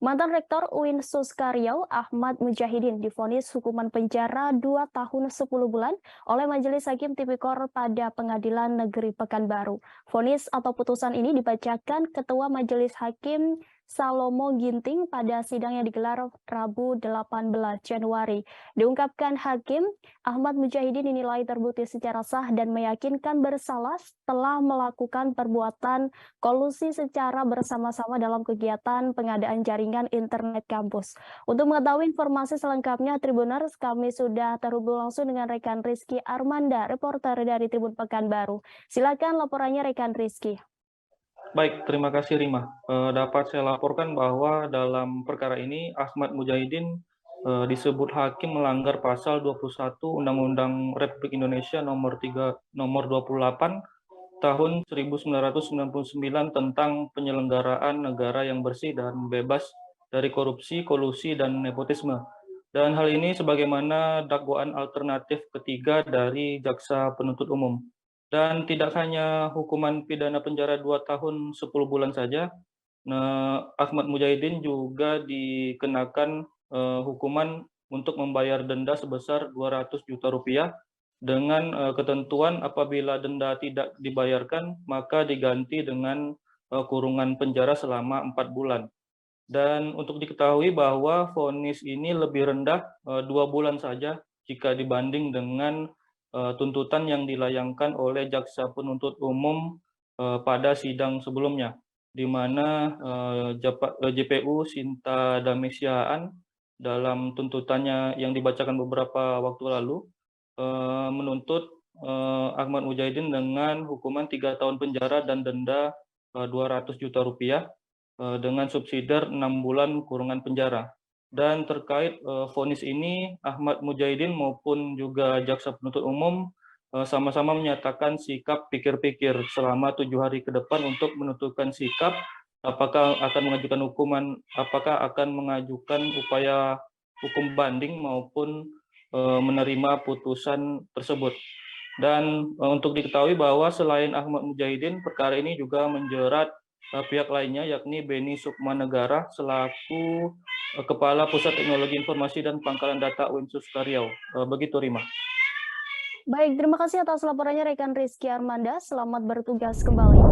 Mantan Rektor UIN Suskaryau, Ahmad Mujahidin, divonis hukuman penjara 2 tahun 10 bulan oleh Majelis Hakim Tipikor pada Pengadilan Negeri Pekanbaru. Vonis atau putusan ini dibacakan Ketua Majelis Hakim Salomo Ginting pada sidang yang digelar Rabu 18 Januari. Diungkapkan Hakim, Ahmad Mujahidin dinilai terbukti secara sah dan meyakinkan bersalah setelah melakukan perbuatan kolusi secara bersama-sama dalam kegiatan pengadaan jaringan internet kampus. Untuk mengetahui informasi selengkapnya, Tribuners, kami sudah terhubung langsung dengan rekan Rizky Armanda, reporter dari Tribun Pekanbaru. Silakan laporannya rekan Rizky. Baik, terima kasih Rima. Dapat saya laporkan bahwa dalam perkara ini Ahmad Mujahidin disebut hakim melanggar pasal 21 Undang-Undang Republik Indonesia nomor 28 tahun 1999 tentang penyelenggaraan negara yang bersih dan bebas dari korupsi, kolusi, dan nepotisme. Dan hal ini sebagaimana dakwaan alternatif ketiga dari Jaksa Penuntut Umum. Dan tidak hanya hukuman pidana penjara 2 tahun 10 bulan saja, Ahmad Mujahidin juga dikenakan hukuman untuk membayar denda sebesar 200 juta rupiah dengan ketentuan apabila denda tidak dibayarkan maka diganti dengan kurungan penjara selama 4 bulan. Dan untuk diketahui bahwa vonis ini lebih rendah 2 bulan saja jika dibanding dengan tuntutan yang dilayangkan oleh Jaksa Penuntut Umum pada sidang sebelumnya, di mana JPU Sinta Damesiaan dalam tuntutannya yang dibacakan beberapa waktu lalu menuntut Ahmad Mujahidin dengan hukuman 3 tahun penjara dan denda 200 juta rupiah dengan subsidiar 6 bulan kurungan penjara. Dan terkait vonis ini, Ahmad Mujahidin maupun juga Jaksa Penuntut Umum sama-sama menyatakan sikap pikir-pikir selama 7 hari ke depan untuk menentukan sikap apakah akan mengajukan upaya hukum banding maupun menerima putusan tersebut. Dan untuk diketahui bahwa selain Ahmad Mujahidin, perkara ini juga menjerat pihak lainnya yakni Beni Sukmanegara selaku Kepala Pusat Teknologi Informasi dan Pangkalan Data UIN Suskaryau. Begitu Rima. Baik, terima kasih atas laporannya rekan Rizky Armanda. Selamat bertugas kembali.